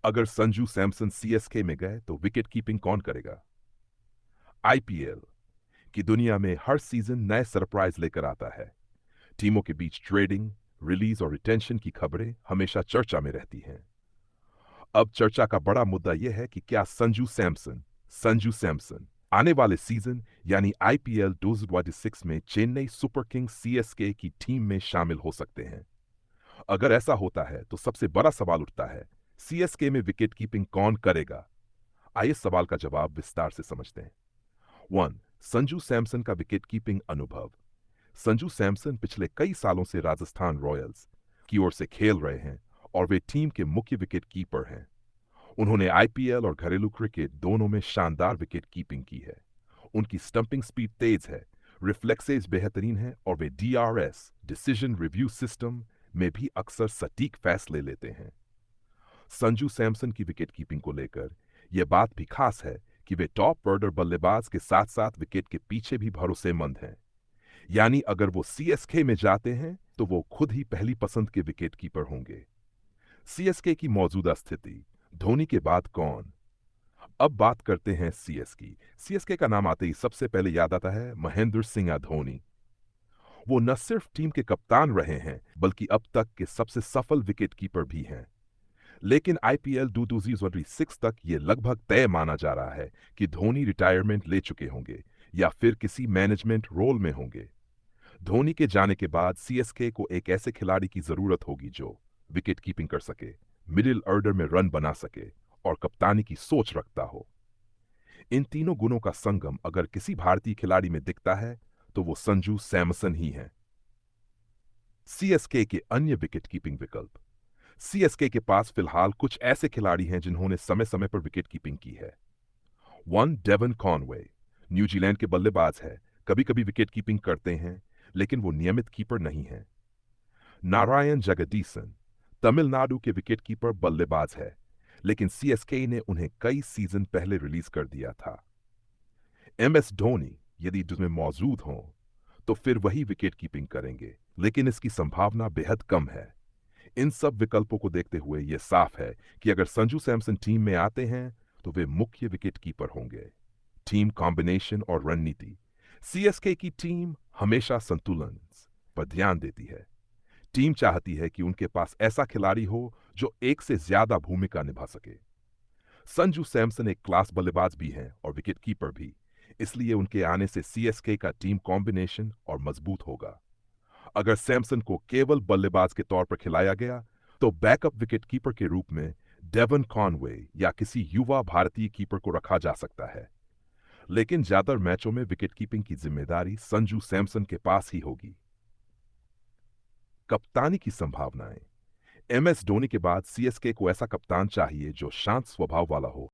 अगर संजू सैमसन सीएसके में गए तो विकेट कीपिंग कौन करेगा? आईपीएल की दुनिया में हर सीजन नए सरप्राइज लेकर आता है। टीमों के बीच ट्रेडिंग, रिलीज और रिटेंशन की खबरें हमेशा चर्चा में रहती हैं। अब चर्चा का बड़ा मुद्दा यह है कि क्या संजू सैमसन आने वाले सीजन यानी आईपीएल 2026 में चेन्नई सुपर किंग्स सीएसके की टीम में शामिल हो सकते हैं। अगर ऐसा होता है तो सबसे बड़ा सवाल उठता है, सीएसके में विकेट कीपिंग कौन करेगा? आइए सवाल का जवाब विस्तार से समझते हैं। 1. संजू सैमसन का विकेट कीपिंग अनुभव। संजू सैमसन पिछले कई सालों से राजस्थान रॉयल्स की ओर से खेल रहे हैं और वे टीम के मुख्य विकेट कीपर हैं। उन्होंने आईपीएल और घरेलू क्रिकेट दोनों में शानदार विकेट कीपिंग की है। उनकी स्टंपिंग स्पीड तेज है, रिफ्लेक्सेस बेहतरीन है और वे डीआरएस डिसीजन रिव्यू सिस्टम में भी अक्सर सटीक फैसले लेते हैं। संजू सैमसन की विकेट कीपिंग को लेकर यह बात भी खास है कि वे टॉप ऑर्डर बल्लेबाज के साथ साथ विकेट के पीछे भी भरोसेमंद हैं। यानी अगर वो सीएसके में जाते हैं तो वो खुद ही पहली पसंद के विकेट कीपर होंगे। सीएसके की मौजूदा स्थिति, धोनी के बाद कौन? अब बात करते हैं सीएसके। सीएसके का नाम आते ही सबसे पहले याद आता है महेंद्र सिंह धोनी। वो न सिर्फ टीम के कप्तान रहे हैं बल्कि अब तक के सबसे सफल विकेट कीपर भी हैं। लेकिन आईपीएल 2026 तक ये लगभग तय माना जा रहा है कि धोनी रिटायरमेंट ले चुके होंगे या फिर किसी मैनेजमेंट रोल में होंगे। धोनी के जाने के बाद सीएसके को एक ऐसे खिलाड़ी की जरूरत होगी जो विकेट कीपिंग कर सके, मिडिल ऑर्डर में रन बना सके और कप्तानी की सोच रखता हो। इन तीनों गुणों का संगम अगर किसी भारतीय खिलाड़ी में दिखता है तो वो संजू सैमसन ही है। सीएसके के अन्य विकेट कीपिंग विकल्प। सीएसके के पास फिलहाल कुछ ऐसे खिलाड़ी हैं जिन्होंने समय समय पर विकेट कीपिंग की है। 1. डेवन कॉनवे, न्यूजीलैंड के बल्लेबाज है, कभी कभी विकेट कीपिंग करते हैं लेकिन वो नियमित कीपर नहीं है। नारायण जगदीसन, तमिलनाडु के विकेटकीपर बल्लेबाज है, लेकिन सीएसके ने उन्हें कई सीजन पहले रिलीज कर दिया था। एमएस धोनी यदि उसमें मौजूद हों तो फिर वही विकेट कीपिंग करेंगे, लेकिन इसकी संभावना बेहद कम है। इन सब विकल्पों को देखते हुए यह साफ है कि अगर संजू सैमसन टीम में आते हैं तो वे मुख्य विकेट कीपर होंगे। टीम कॉम्बिनेशन और रणनीति। सीएसके की टीम हमेशा संतुलन पर ध्यान देती है। टीम चाहती है कि उनके पास ऐसा खिलाड़ी हो जो एक से ज्यादा भूमिका निभा सके। संजू सैमसन एक क्लास बल्लेबाज भी हैं और विकेट कीपर भी, इसलिए उनके आने से सीएसके का टीम कॉम्बिनेशन और मजबूत होगा। अगर सैमसन को केवल बल्लेबाज के तौर पर खिलाया गया तो बैकअप विकेट कीपर के रूप में डेवन कॉनवे या किसी युवा भारतीय कीपर को रखा जा सकता है। लेकिन ज्यादातर मैचों में विकेट कीपिंग की जिम्मेदारी संजू सैमसन के पास ही होगी। कप्तानी की संभावनाएं। एमएस धोनी के बाद सीएसके को ऐसा कप्तान चाहिए जो शांत स्वभाव वाला हो,